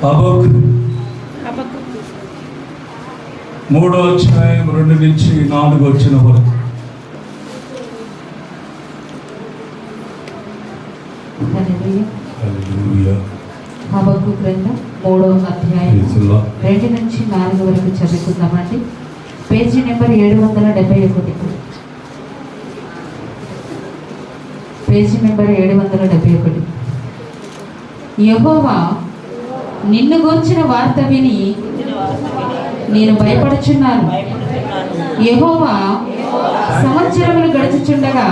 హబక్కూకు 3వ అధ్యాయం 2 నుంచి 4 వచ్చిన వరకు. హబక్కూకు గ్రంథం 3వ అధ్యాయం 2 నుంచి 4 వరకు చదువుకుందామండి. Page number 771. Page number 771. యెహోవా నిన్ను గూర్చిన వార్త విని నేను భయపడుచున్నాను. యెహోవా సంవత్సరములు గడుచుచుండగా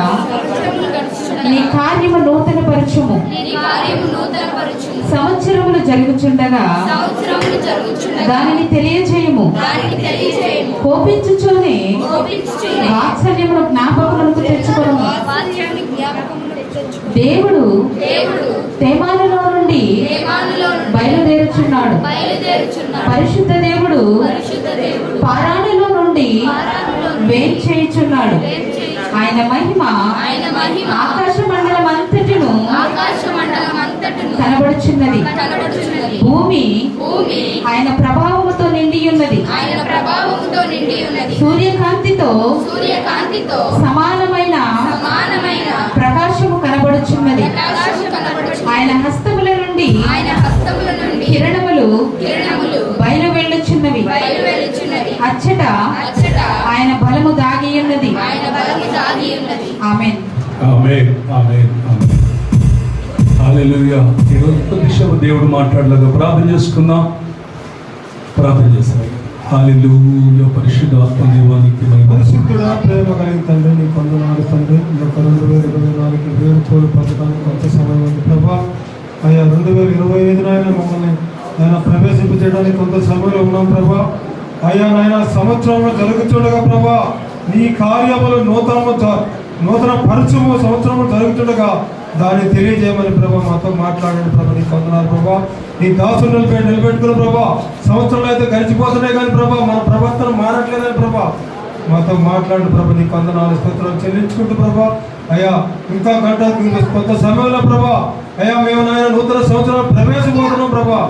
నీ కార్యము నూతన పరచుము. సంవత్సరములు జరుగుచుండగా దానిని తెలియజేయము. కోపించుచూనే వాత్సల్యమును జ్ఞాపకములకు తెచ్చుకొనుము. దేవుడు తేమానులో నుండి బయలుదేరుచున్నాడు. పరిశుద్ధ దేవుడు పారాణులో నుండి వేంచేయుచున్నాడు. ఆయన మహిమ ఆకాశ మండలం అంతటిను కనబడుచున్నది. భూమి ఆయన ప్రభావముతో నిండి ఉన్నది. సూర్యకాంతితో సమానమైన ప్రకాశము కనబడుచున్నది. ఆయన హస్తముల నుండి కిరణములు బయలు వెళ్ళుచున్నవి. అచ్చట ఆయన బలము దాగి ఉన్నది. ఆమేన్. ఆమేన్. ఆమేన్. ఆమేన్. హల్లెలూయా. ఈరోజు కొద్దిసేపు దేవుడు మాట్లాడలేక ప్రార్థన చేసుకుందాం. ప్రార్థన చేస్తాం. హల్లెలూయా. పరిశుద్ధాత్మ దేవానికి మహిమ. పరిశుద్ధుడా, ప్రేమ కలిగిన తండ్రి, నీ కొందనాలు తండ్రి. ఈ యొక్క 2024 వేరు తోడు పథకానికి కొంత సమయం ఉంది ప్రభా. అయ్యా 2025 నాయన మమ్మల్ని ఆయన ప్రవేశింపచేయడానికి కొంత సమయంలో ఉన్నాం ప్రభా. అయ్యా నాయన సంవత్సరంలో జరుగుతుండగా ప్రభా నీ కార్యములు నూతన పరచుము. సంవత్సరంలో జరుగుతుండగా దాన్ని తెలియజేయమని ప్రభా మాతో మాట్లాడండి ప్రభా. నీ కొందనాలు ప్రభా. నీ దాసులు నిలబెట్టుకున్న ప్రభా. సంవత్సరాలు అయితే గడిచిపోతున్నాయి కానీ ప్రభా మన ప్రవర్తన మారట్లేదని ప్రభా మాతో మాట్లాడిన ప్రభా. నీ కొందనాలు స్తోత్రాలు చెల్లించుకుంటూ ప్రభా. అయ్యా ఇంకా కొంత సమయంలో ప్రభా అయ్యా మేము నాయన నూతన సంవత్సరాలు ప్రవేశపోతున్నాం ప్రభా.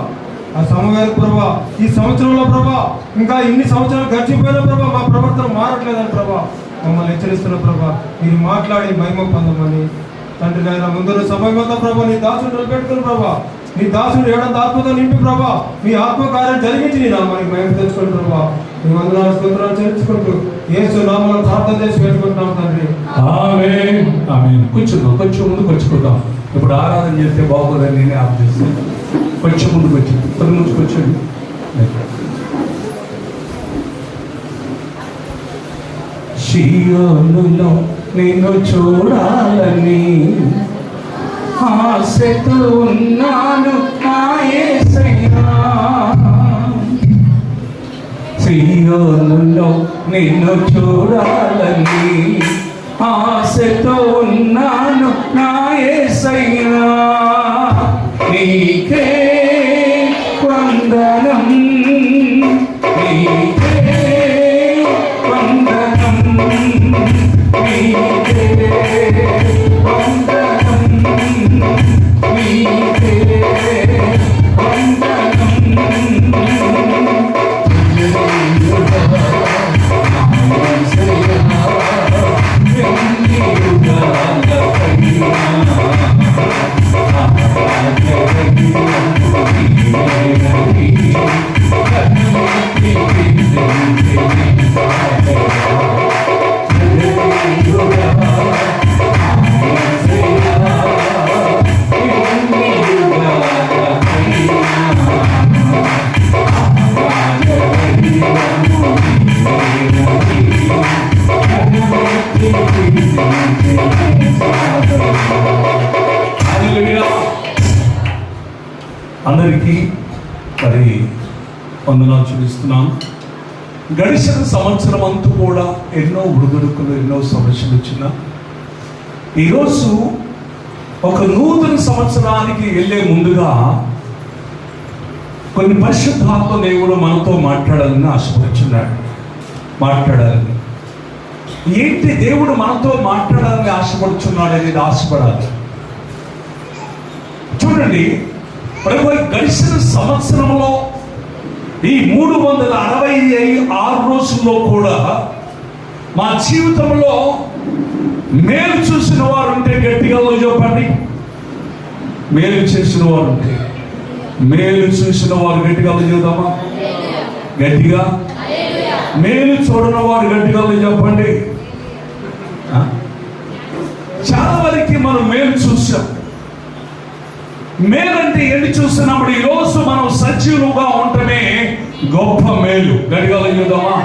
ఆ సమయం ప్రభా ఈ సంవత్సరంలో ప్రభా ఇంకా ఇన్ని సంవత్సరాలు గడిచిపోయిన ప్రభా మా ప్రవర్తన మారట్లేదని ప్రభా మమ్మల్ని హెచ్చరిస్తున్న ప్రభా. మీరు మాట్లాడి మహిమ పొందమని తండ్రి నాయన ముందు సమయం ప్రభా నీ దాసుడు నిలబెట్టుకుని ప్రభా. నీ దాసుడు ఏడంత ఆత్మతో నింపి ప్రభా మీ ఆత్మకార్యం జరిగించి నీ నామానికి మహిమ తెచ్చుకోండి ప్రభా. మీ వందనాలు స్తోత్రాలు చేర్చుకుంటూ యేసు నామములో ప్రార్థన చేసి పెట్టుకుంటున్నాం తండ్రి. ఆమేన్. ఆమేన్. కొంచెం ముందుకు వచ్చుకుందాం. ఇప్పుడు ఆరాధన చేస్తే బాగోదని నేనే ఆలోచిస్తాను. కొంచెం ముందుకు వచ్చి ముందుకు వచ్చండి. సియోనులో నిన్ను చూడాలని ఆశతో ఉన్నాను నా యేసయ్యా. సియోనులో నిన్ను చూడాలని ఆశతో ఉన్నాను నా యేసయ్యా. నీకే వందనం, నీకే వందనం, నీకే వందనం, నీకే వందనం. అందరికీ మరి వందనాలు చూపిస్తున్నాం. గడిచిన సంవత్సరం అంతా కూడా ఎన్నో ఒడిదుడుకులు, ఎన్నో సమస్యలు వచ్చినా ఈరోజు ఒక నూతన సంవత్సరానికి వెళ్ళే ముందుగా కొన్ని పరిశుద్ధాత్మ దేవుడు మనతో మాట్లాడాలని ఆశపడుచున్నాడు. మాట్లాడాలని ఏంటి దేవుడు మనతో మాట్లాడాలని ఆశపడుచున్నాడు అనేది ఆశపడాలి. చూడండి, చూడండి, ప్రభు గడిచిన సంవత్సరంలో ఈ 366 రోజుల్లో కూడా మా జీవితంలో మేలు చూసిన వారు ఉంటే గట్టిగా చెప్పండి. మేలు చేసిన వారు ఉంటే, మేలు చూసిన వారు గట్టిగా చెబుదామా? గట్టిగా. మేలు చూడని వారు గట్టిగా చెప్పండి. చాలా వరకు మనం మేలు చూసాం. మేలంటే ఏంటి చూసినప్పుడు ఈరోజు మనం సజీవులుగా ఉండటమే గొప్ప మేలు. గట్టిగా చెబుదామా?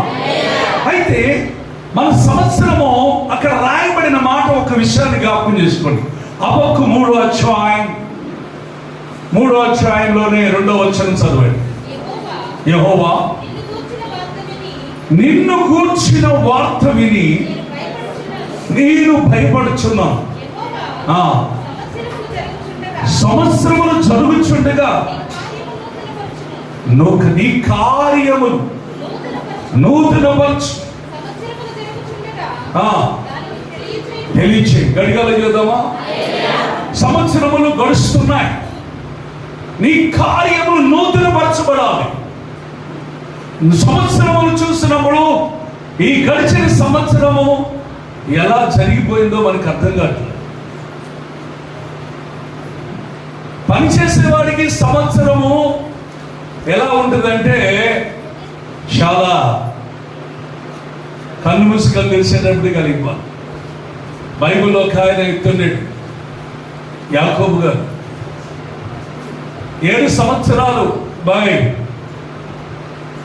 అయితే మన సంవత్సరము అక్కడ రాయబడిన మాట ఒక విషయాన్ని జ్ఞాపకం చేసుకోండి. హబక్కూ 3వ అధ్యాయంలోనే 2వ వచనం చదవండి. యెహోవా నిన్ను గూర్చిన వార్త విని నేను భయపడుచున్నాను. సంవత్సరములు జరుగుచుండగా నీ కార్యములు నూతనపరచు. తెలియచే. గడిగల చేద్దామా? సంవత్సరములు గడుస్తున్నాయి, నీ కార్యములు నూతనపరచబడాలి. సంవత్సరములు చూసినప్పుడు ఈ గడిచిన సంవత్సరము ఎలా జరిగిపోయిందో మనకు అర్థం కాదు. పనిచేసేవాడికి సంవత్సరము ఎలా ఉంటుందంటే చాలా కన్ను మూసుకొని తెలిసేటప్పుడు కలిగిపోవాలి. బైబిల్లో ఒక ఆయన చెప్తున్నాడు, యాకోబు గారు 7 సంవత్సరాలు బాయ్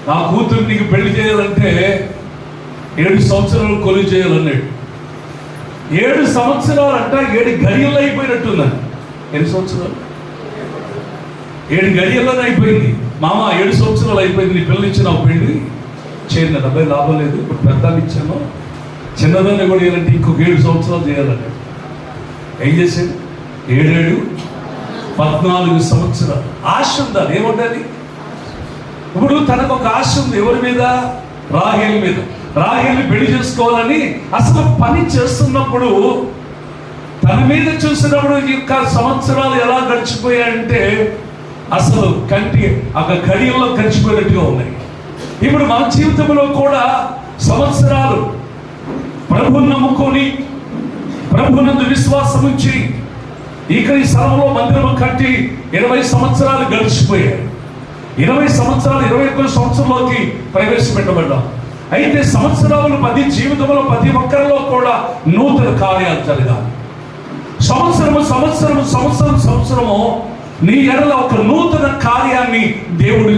నా కూతురు నీకు పెళ్లి చేయాలంటే 7 సంవత్సరాలు కొలువు చేయాలన్నాడు. 7 సంవత్సరాలు అంట 7 గడియల్లో అయిపోయినట్టుందని. 7 సంవత్సరాలు 7 గడియల్లోనే అయిపోయింది. మామ 7 సంవత్సరాలు అయిపోయింది, నీ పిల్లలు ఇచ్చిన పెళ్లి చేరిన డబ్బై లాభం లేదు, ఇప్పుడు పెద్దాన్ని ఇచ్చాను, చిన్నదాన్ని కూడా చేయాలంటే ఇంకొక 7 సంవత్సరాలు చేయాలంటే ఏం చేశాడు? 7 14 సంవత్సరాలు. ఆశ ఉండాలి. ఏముండాలి? ఇప్పుడు తనకు ఒక ఆశ ఉంది. ఎవరి మీద? రాహేల్ మీద. రాహేల్ని పెళ్లి చేసుకోవాలని అసలు పని చేస్తున్నప్పుడు తన మీద చూసినప్పుడు ఇంకా సంవత్సరాలు ఎలా గడిచిపోయాయంటే అసలు కంటి ఒక గడియల్లో గడిచిపోయినట్టుగా ఉన్నాయి. ఇప్పుడు మన జీవితంలో కూడా సంవత్సరాలు ప్రభువుని నమ్ముకొని ప్రభువునందు విశ్వాసం ఉంచి ఇక ఈ స్థలంలో మందిరం కట్టి 20 సంవత్సరాలు గడిచిపోయాయి. 20 సంవత్సరాలు 21 సంవత్సరంలోకి ప్రవేశపెట్టబడ్డాం. అయితే సంవత్సరాలు 10 జీవితంలో ప్రతి ఒక్కరిలో కూడా నూతన కార్యాలు జరగాలి. సంవత్సరము నీ ఎడల ఒక నూతన కార్యాన్ని దేవుడు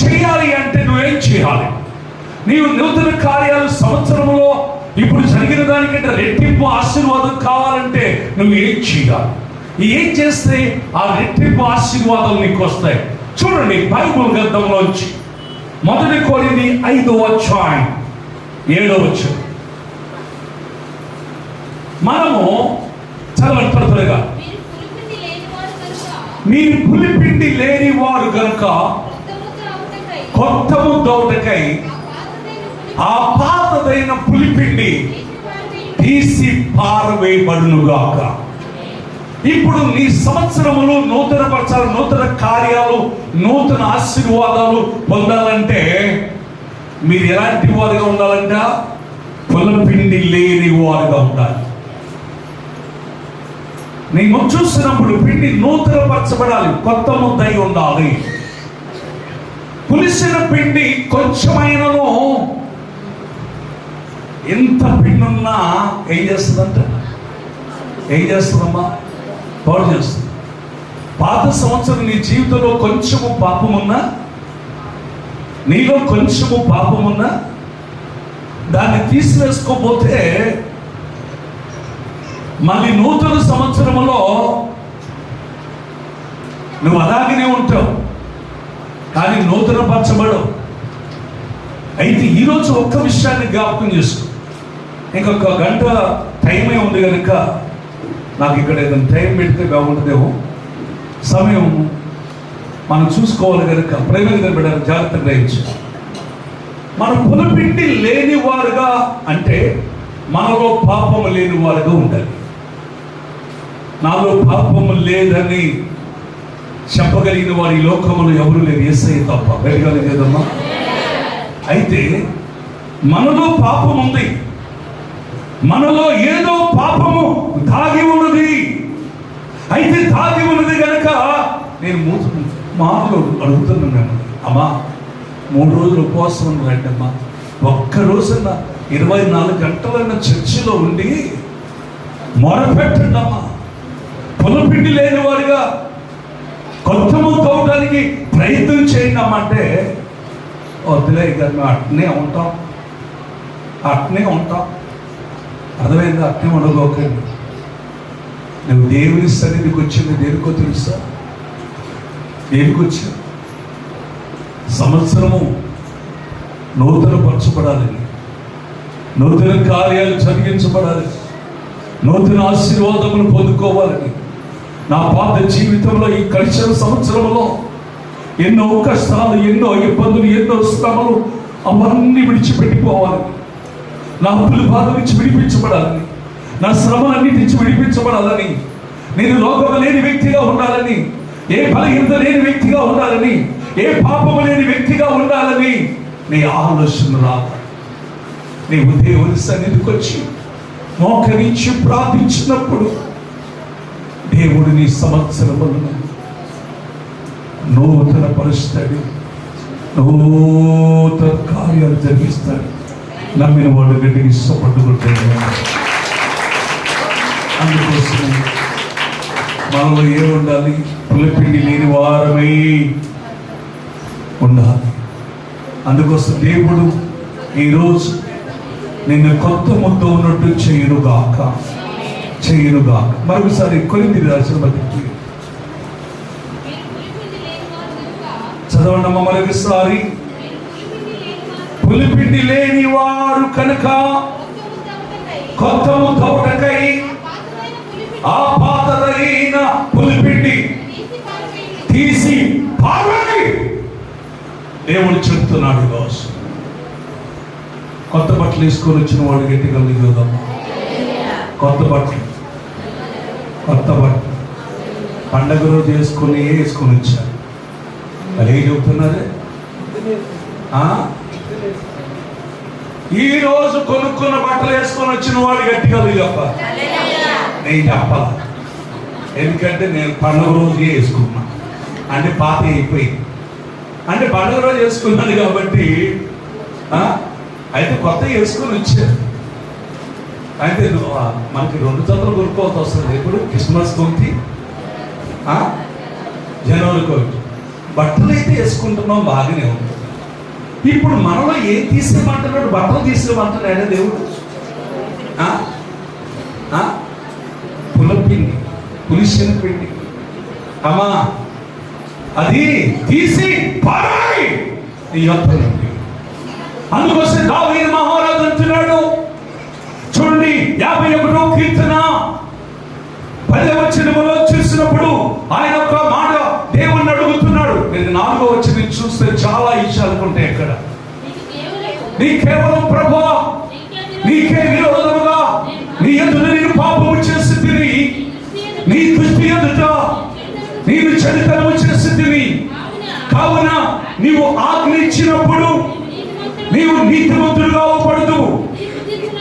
చేయాలి అంటే నువ్వేం చేయాలి? నీవు నూతన కార్యాలు సంవత్సరంలో ఇప్పుడు జరిగిన దానికంటే రెట్టింపు ఆశీర్వాదం కావాలంటే నువ్వు ఏం చేయాలి? ఏం చేస్తే ఆ రెట్టింపు ఆశీర్వాదాలు నీకు వస్తాయి? చూడండి, బైబిల్ గ్రంథంలోంచి 1 కొరింథీ 5వ అధ్యాయం 7వ వచనం. మనము చదవగా మీరు పులిపిండి లేని వారు కనుక కొత్త ముద్దకై ఆ పాతదైన పులిపిండి తీసి పారవేయబడునుగాక. ఇప్పుడు నీ సంవత్సరములు నూతనపరచాలి, నూతన కార్యాలు, నూతన ఆశీర్వాదాలు పొందాలంటే మీరు ఎలాంటి వారుగా ఉండాలంట? పులిపిండి లేని వారుగా ఉండాలి. నేను చూసినప్పుడు పిండి నూతనపరచబడాలి, కొత్త ముద్దై ఉండాలి. పులిసిన పిండి కొంచెమైనను ఎంత పిండి ఉన్నా ఏం చేస్తుందమ్మా? పాడు చేస్తుంది. పాత సంవత్సరం నీ జీవితంలో కొంచెము పాపమున్నా, నీలో కొంచెము పాపమున్నా దాన్ని తీసివేసుకోపోతే మళ్ళీ నూతన సంవత్సరంలో నువ్వు అలాగనే ఉంటావు, కానీ నూతన పరచబడవు. అయితే ఈరోజు ఒక్క విషయాన్ని జ్ఞాపకం చేసుకో. ఇంకొక గంట టైమే ఉంది కనుక నాకు ఇక్కడ ఏదైనా టైం పెడితే బాగుంటుందేమో. సమయం మనం చూసుకోవాలి కనుక ప్రేమగా పెట్టాలి, జాగ్రత్త గ్రహించు. మనం పులిపిండి లేని వారుగా అంటే మనలో పాపము లేని వారుగా ఉండాలి. నాలో పాపము లేదని చెప్పగలిగిన వారి లోకములు ఎవరు లేరు, యేసయ్య తప్ప. వెళ్ళగలిగేదమ్మా? అయితే మనలో పాపం ఉంది, మనలో ఏదో పాపము దాగి ఉన్నది. అయితే దాగి ఉన్నది కనుక నేను మాటలు అడుగుతున్నాను, అమ్మా 3 రోజులు ఉపవాసం ఉండండి అమ్మా, ఒక్క రోజున 24 గంటలైన చర్చిలో ఉండి మొరపెట్టండి అమ్మా. పొలపిండి లేని వారిగా కొత్తము తవ్వడానికి ప్రయత్నం చేయండి అమ్మా అంటే, వద్దులే ఇక మేము అట్నే ఉంటాం. అర్థమైందా? అట్నే ఉండగోకండి. నువ్వు దేవుని సన్నిధికి వచ్చింది దేనికో తెలుసా? దేనికి వచ్చా? సంవత్సరము నూతన పరచబడాలని, నూతన కార్యాలు జరిగించబడాలి, నూతన ఆశీర్వాదములు పొందుకోవాలని. నా పాత జీవితంలో ఈ కలిసిన సంవత్సరంలో ఎన్నో కష్టాలు, ఎన్నో ఇబ్బందులు, ఎన్నో శ్రమలు అవన్నీ విడిచిపెట్టిపోవాలని, నా అప్పుల బాధ నుంచి విడిపించబడాలని, నా శ్రమలన్నిటి నుంచి విడిపించబడాలని, నేను రోగము లేని వ్యక్తిగా ఉండాలని, ఏ బలహీనత లేని వ్యక్తిగా ఉండాలని, ఏ పాపము లేని వ్యక్తిగా ఉండాలని నీ ఆలోచన రావాలి. నీవు దేవుని సన్నిధికి వచ్చి మోకరించి ప్రార్థించినప్పుడు దేవుడు నీ సంవత్సరములను నూతన పరుస్తాడు, నూతన కార్యాలు జరిగిస్తాడు. నమ్మిన వాడు గట్టిగా ఇష్టపట్టుకుంటాడు. అందుకోసం మనలో ఏముండాలి? పులిపిండి లేని వారమై ఉండాలి. అందుకోసం దేవుడు ఈరోజు నిన్ను కొత్త ముద్ద ఉన్నట్టు చేయునుగాక. మరొకసారి కొరింథీయులకు రాసిన పత్రిక చదవండి మరొకసారి. పులిపిండి లేని వారు కనుక కొత్తము తవ్వటకై ఆ పాతదైన పులిపిండి తీసి పారవేయండి. దేవుడు చెప్తున్నాడు. రోజు కొత్త బట్టలు వేసుకొని వచ్చిన వాడు గట్టిగా చూద్దాం. కొత్త బట్టలు పండగ రోజు వేసుకొని వచ్చారు. మరి ఏం చెబుతున్నారే? ఈ రోజు కొనుక్కున్న బట్టలు వేసుకొని వచ్చిన వాడు గట్టిగా చెప్పాలి. నేను చెప్పాలి, ఎందుకంటే నేను పండుగ రోజు వేసుకున్నా, అంటే పాత అయిపోయింది, అంటే పండుగ రోజు వేసుకున్నాను కాబట్టి. అయితే కొత్త వేసుకొని వచ్చారు. అయితే మనకి 2 జతలు కొనుక్కోవాల్సి వస్తుంది. ఇప్పుడు క్రిస్మస్ కొంటి, జనవరి కొంటి బట్టలు అయితే వేసుకుంటున్నాం, బాగానే ఉంది. ఇప్పుడు మనలో ఏం తీసేయమంటున్నాడు? బట్టలు తీసేయమంటున్నాడే దేవుడు. పులపిండి, పులిసిన పిండి అమ్మా, అది తీసి పారాయి నీ యొక్క నుండి. అందుకోసం దావీదు మహారాజు అంటున్నాడు, చూడండి 51వ కీర్తన 10వ వచనములో చూసినప్పుడు ఆయన ఒక మాట దేవుణ్ణి అడుగుతున్నాడు. నేను 4వ వచనం చూస్తే చాలా విషయాలు ఉంటాయి. ఎక్కడ నీ కేవలం ప్రభువా, నీకే విరోధముగా నీ ఎదుట నేను పాపము చేసి తిని, నీ దృష్టి ఎదుట నేను చెడుతనము చేసి తిని, కావున నీవు ఆజ్ఞ ఇచ్చినప్పుడు నీవు నీతిమంతుడుగా అవ్వబడదు,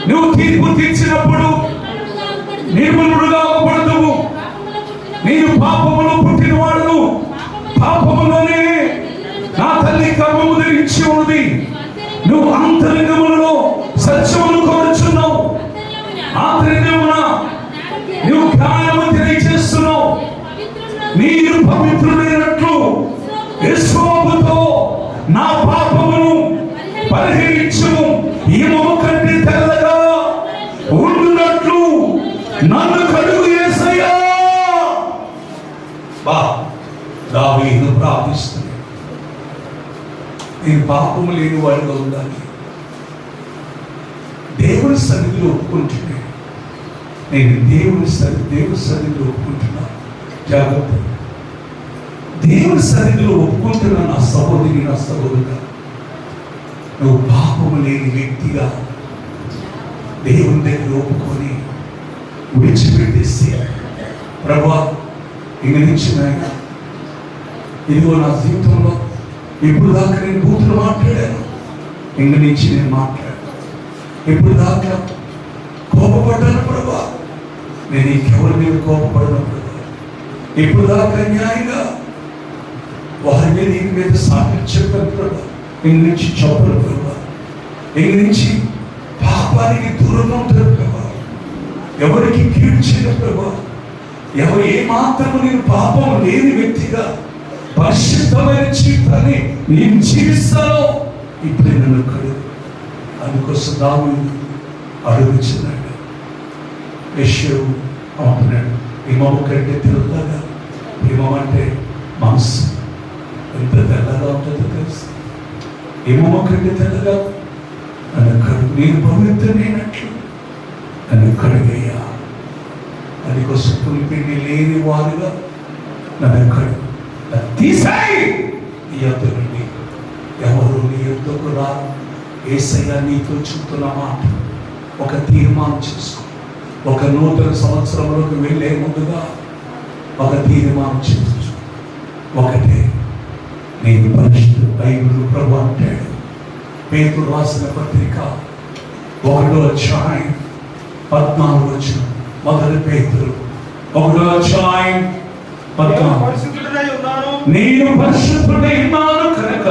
నువ్వు తీర్పు తీర్చినప్పుడు నిర్మలుడుగా అవ్వబడదు. నేను పాపములో పుట్టిన వాడును, పాపములోనే నా తల్లి గర్భము ధరించి ఉన్నది. నువ్వు అంతరంగములలో సత్యమును కోరుచున్నావు, ఆంతర్యమున నువ్వు జ్ఞానము తెలియజేస్తున్నావు. మీరు పవిత్రుడైనట్లు యెహోవాతో నా పాపమును పరిహరించుము, హిమము కంటే తెల్లగా ఉండునట్లు నన్ను కడుగు యేసయ్యా. దావీదు ప్రార్థిస్తుంది, నేను పాపము లేని వాడిగా ఉండాలి. దేవుని సన్నిధిలో ఒప్పుకుంటున్నాను, నేను దేవుని సన్నిధిలో ఒప్పుకుంటున్నాను. జాగ్రత్త, దేవుని సన్నిధిలో ఒప్పుకుంటున్నాను. నా సహోదరి, నా సహోదరుడా, నువ్వు పాపము లేని వ్యక్తిగా దేవుని దగ్గర ఒప్పుకొని విడిచిపెట్టేసి ప్రభువా ఇంక నుంచి నాయన ఇదిగో నా జీవితంలో ఇప్పుడు దాకా నేను బూతులు మాట్లాడాను, ఇంక నుంచి నేను మాట్లాడాను. ఇప్పుడు దాకా కోపపడ్డాను ప్రభువా, నేను ఇంకెవరి మీద కోపపడను ప్రభువా. ఇప్పుడు దాకా న్యాయంగా వారిని నీ మీద సాక్ష్యం చెప్పాను ప్రభువా, ఇంక నుంచి చెప్పను ప్రభువా. ఇంక నుంచి పాపానికి దూరంగా ఉంటారు ప్రభువా, ఎవరికి కీడు చేయను ప్రభువా. ఎవరు ఏ మాత్రము నేను పాపం లేని వ్యక్తిగా పరిశుద్ధమైన జీవితాన్ని నేను జీవిస్తాను. ఇప్పుడే నన్ను కడుగు. అందుకోసం దావీదు అడుగుచున్నాడు. యెషయా అంటున్నాడు, హిమము కంటే తెల్లగా, హిమం అంటే మనసు ఎంత తెల్లగా ఉంటుందో తెలుసు. హిమము కంటే తెల్లగా నన్ను కడుగు, నేను పవిత్రమైనట్లు నన్ను కడుగయ్యా. అందుకోసం పులిపిండి లేని వారుగా నన్ను కడుగు, తీసాయి. నీ యొద్ద నుండి ఎవరు నీ యొద్దకు రారు. యేసయ్య నీతో చెప్తున్న మాట, ఒక తీర్మానం చేసుకో. ఒక నూతన సంవత్సరంలోకి వెళ్ళే ముందుగా ఒక తీర్మానం చేసుకో. ఒకటే, నేను పరిశుద్ధ బైబిల్ ప్రభు అంటాడు. పేతురు రాసిన పత్రిక 1వ అధ్యాయం 14వ వచనం. మొదటి పేతురు 1వ అధ్యాయం 14. నేను పరిశుద్ధుడై ఉన్నాను కనుక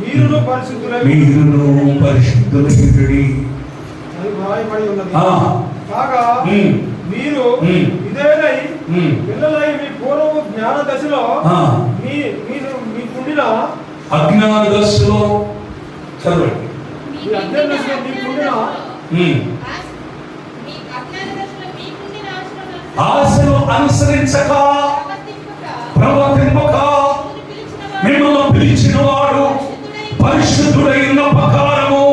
మీరును పరిశుద్ధులైనడి. కాగా మీరు ఇదేనై పిల్లలై మీ పూర్వ జ్ఞాన దశలో మీకుండిన అజ్ఞాన దశలో చదవండి. ఆశను అనుసరించక ప్రవర్తింపక మిమ్మల్ని పిలిచిన వాడు పరిశుద్ధుడైన ప్రకారము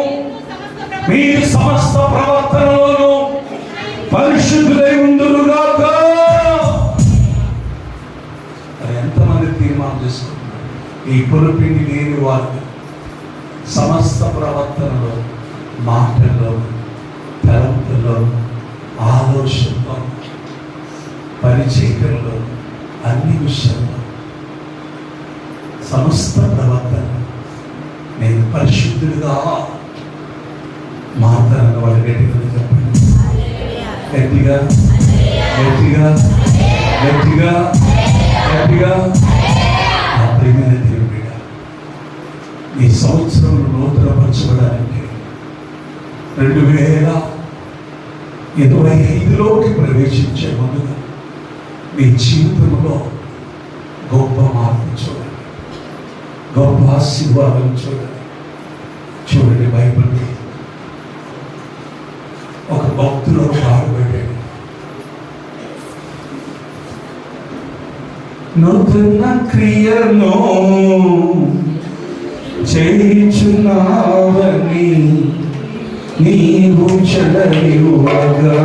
మీరు సమస్త ప్రవర్తనలోను పరిశుద్ధులై ఉందురుగాక. ఎంతమంది తీర్మానం చేసుకుంటున్నారు? ఈ పులిపిండి లేని వారు సమస్త ప్రవర్తనలో, మాటల్లో, తలంపుల్లో, ఆలోచనలో, పరిచయంలో, అన్ని విషయాల్లో సమస్త ప్రవర్తన నేను పరిశుద్ధుడిగా మాట్లాడాలని వాళ్ళు గట్టిగా చెప్పండి. గట్టిగా గట్టిగా గట్టిగా గట్టిగా. నా ప్రియమైన దేవుడు, ఈ సంవత్సరం నూతనపరచబడానికి 2025లోకి ప్రవేశించే ముందుగా మీ జీవితంలో గొప్ప మార్పు చూడండి, గొప్ప ఆశీర్వాదం చూడండి. చూడండి, బైబిల్ ఒక భక్తులు పాడుబడ్డాడు. నూతన క్రియను చేయుచున్నావని నీవు చదవివగా,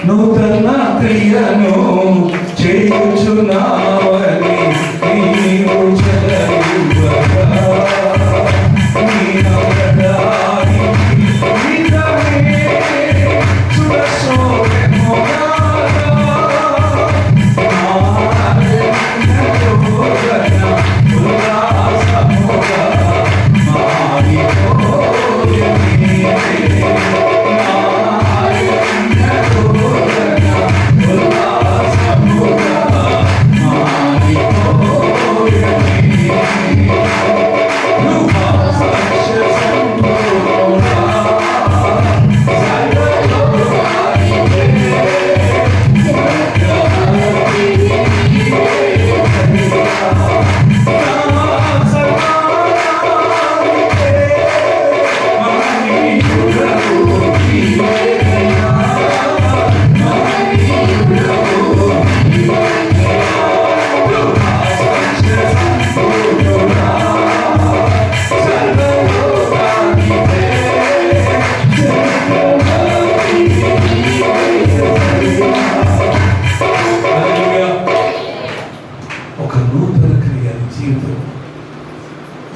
నూతన క్రియను చేయుచున్నావని నీవు చదవివగా,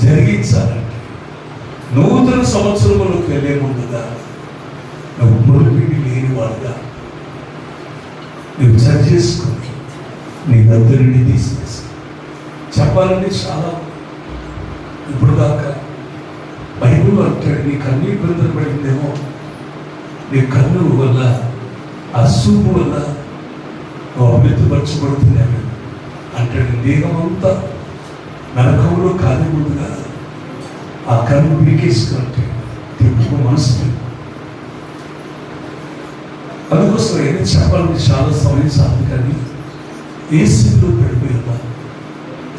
జరిగించాలంటే నూతన సంవత్సరంలోకి వెళ్ళే ముందుగా నువ్వు పొలిపిండి లేని వాడుగా చేసుకుని నీ దగ్గరుండి తీసేసి చెప్పాలంటే చాలా ఇప్పుడు దాకా బైబిల్ అంటాడు, నీ కన్ను ఇబ్బందులు పడిందేమో, నీ కన్ను వల్ల ఆ చూపు వల్ల నువ్వు అభివృద్ధిపరచబడుతున్నావు అంటాడు. దేహం అంతా నరకంలో కాలి ముందుగా ఆ కన్ను పిరికేసుకుంటే తిప్పుకు మనసు. అందుకోసం ఏదైనా చెప్పాలని చాలా సమయం సాధి, కానీ ఏ స్థితిలో పడిపోయిందా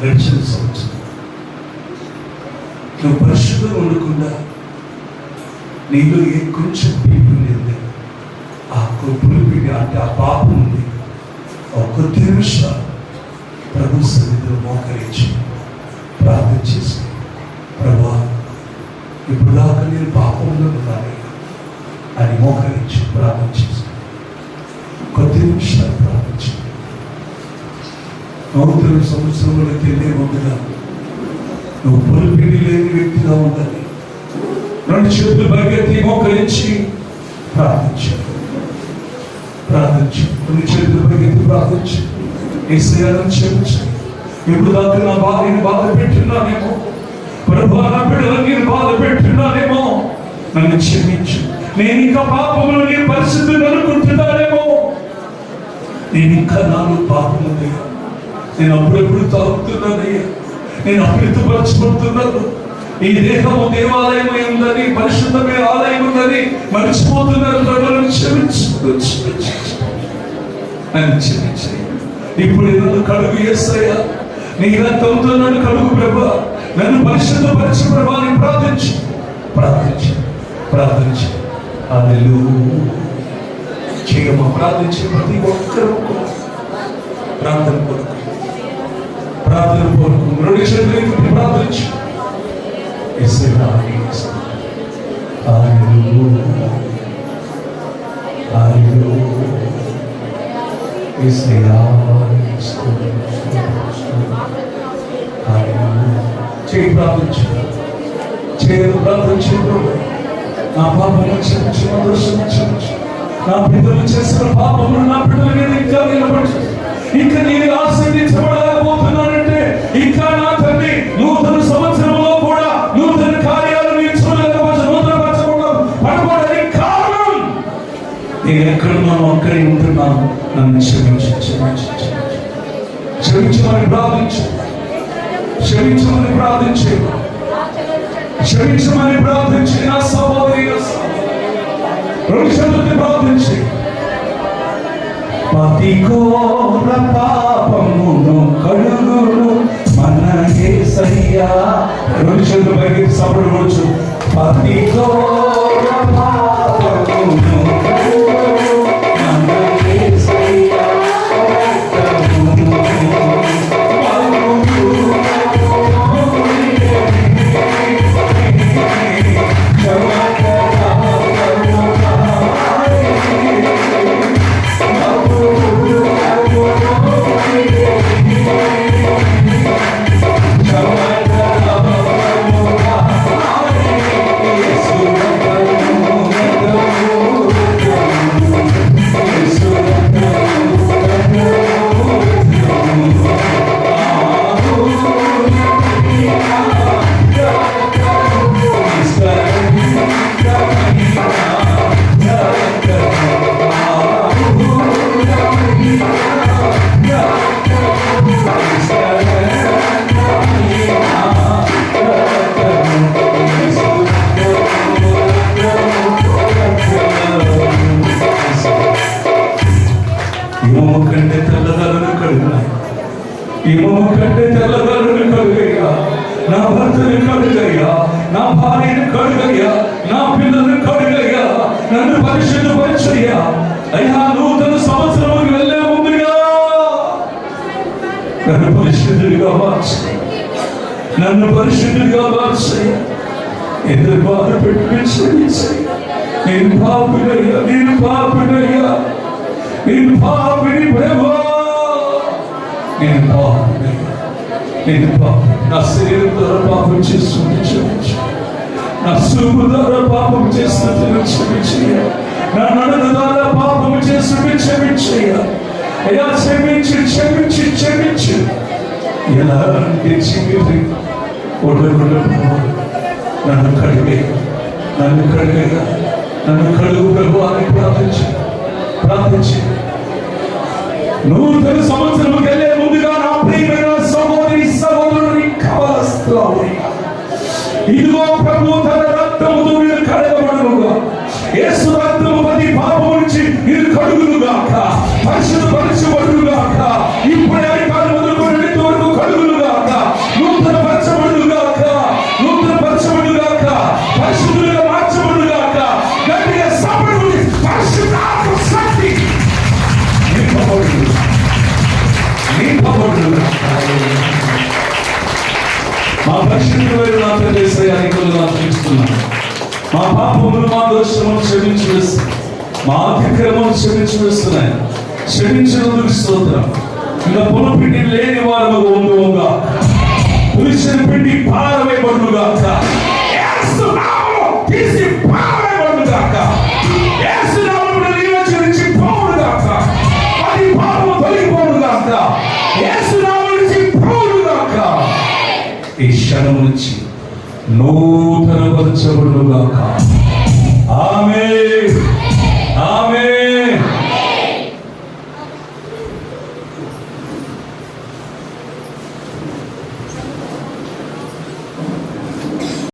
గడిచిన సంవత్సరం నువ్వు పరిశుద్ధంగా ఉండకుండా నీలో ఏ కొంచెం పీపు లేదు, ఆ పులిపిడి అంటే ఆ పాపం ఉంది. ఒక కొద్ది నిమిషాలు ప్రభు సన్నిధిలో మోకరించి ప్రార్థన చేసి, ప్రభువా ఇప్పుడు దాకా నేను పాపంలో ఉన్నాను అని మోకరించి ప్రార్థన చేసి కొద్ది నిమిషాలు ప్రార్థించి నూతన సంవత్సరంలోకి వెళ్ళే ముందుగా నువ్వు పులిపిడి లేని వ్యక్తిగా ఉండాలి. రెండు చేతులు పరిగెత్తి మోకరించి ప్రార్థించాను. రెండు చేతులు పరిగెత్తి ప్రార్థించి యేసయ్యను క్షమించు. ఇప్పుడు దాకా నా భార్యను బాధ పెట్టున్నానేమో, ప్రభువా నా బిడ్డలను నేను బాధ పెట్టున్నానేమో, నన్ను క్షమించు. నేను ఇంకా పాపంలో నేను పరిస్థితులు అనుకుంటున్నానేమో, నేను ఇంకా నాలో పాపం ఉందయ్యా, నేను అప్పుడెప్పుడు తాగుతున్నానయ్యా, నేను అభివృద్ధిపరచబడుతున్నాను, ఈ దేహము దేవాలయమై ఉందని, పరిశుద్ధమే ఆలయం ఉందని మర్చిపోతున్నాను. నన్ను క్షమించు, నన్ను క్షమించు. ఇప్పుడు నన్ను కడుగు యేసయ్యా, నీ రక్తంతో నన్ను కడుగు ప్రభువా, నన్ను పరిశుద్ధపరచు ప్రభువా అని ప్రార్థించు. హల్లెలూయా. చేయమా ప్రార్థించే ప్రతి ఒక్కరూ ప్రార్థన కొరకు రెండు చేతులు ప్రార్థించు. యేసయ్యా ప్రార్థించు. నా పాపము క్షమించు, నా దోషము క్షమించు. నా బిడ్డలు చేసిన పాపములు నా బిడ్డల మీద ఇంకా నిలబడి ఇంకా నేను ఆశీర్వదించబడలేకపోతున్నానంటే, ఇంకా నా తండ్రి నూతన సంవత్సరంలో కూడా నూతన కార్యాలు నేను చూడలేకపోతే, నూతన పడబడడానికి కారణం నేను ఎక్కడున్నాను అక్కడే ఉంటున్నాను. నన్ను క్షమించమని ప్రార్థించి నా సహోదరి ప్రార్థించి ప్రతి ఘోర పాపమును కడుగును మన యేసయ్యా. రెండు చేతులు పైకి సపడవచ్చు. ప్రతి ఘోర పాపమును కడుగును మన యేసయ్యా. నా భర్తను కడుగయ్యా, నా భార్యను కడుగయ్యా, నా పిల్లలను కడుగయ్యా, నన్ను పరిశుద్ధపరచయ్యా. అయ్యా, నూతన సంవత్సరం వెళ్ళే ముందుగా నన్ను పరిశుద్ధుడిగా మార్చయ్యా. ఎందుకు బాధ పెట్టించయ్యా. నేను పాపిని ప్రభువా, నేను నా శరీరం ద్వారా పాపం చేస్తుంటే క్షమించు, నా చూపు ద్వారా పాపం చేస్తుంటే క్షమించయ్యా, నా నడక ద్వారా పాపం చేస్తుంటే క్షమించయ్యా. అయ్యా క్షమించు క్షమించు క్షమించు. ఎలా అంటే చిమిరి ఒడగొడ నన్ను కడిగే నన్ను కడిగేగా నన్ను కడుగు ప్రభు అని ప్రార్థించు ప్రార్థించు. నూతన సంవత్సరంకి వెళ్ళే ముందుగా నా ప్రియమైన సహోదరి సహోదరుని కావలస్తున్నావు. ఇదిగో ప్రభు తన రక్తముతో మీరు కడగబడునుగా. యేసు రక్తము ప్రతి పాపము నుంచి మీరు కడుగునుగాక, పరిశుద్ధపరచబడునుగాక. ఇప్పుడే అధికారం మొదలుకొని వరకు కడుగునుగాక, నూతన పరచబడునుగాక, నూతన పరచబడునుగాక, పరిశుద్ధులుగా మార్చబడునుగాక. గట్టిగా సపడు పరిశుద్ధాత్మ శక్తి మా పరిశుద్ధమైన నా తండ్రి చూస్తున్నాను. మా పాపములు మా దోషములు క్షమించి వేస్తున్నాయి, మా అతిక్రమం క్షమించి వేస్తున్నాయి. క్షమించినందుకు స్తోత్రం. ఇంకా పునఃపిండి లేని వారు ఉండుగా, పురుషుని పిండి పారవేయబడుగాక, తీసి పారవేయబడుగాక, నుంచి పోవుడుగాక, అది పాపము తొలగిపోవుడుగాక, నుంచి పోవుడుగాక. ఈ క్షణం నుంచి నూతన పరచబడుగాక. ఆమేన్.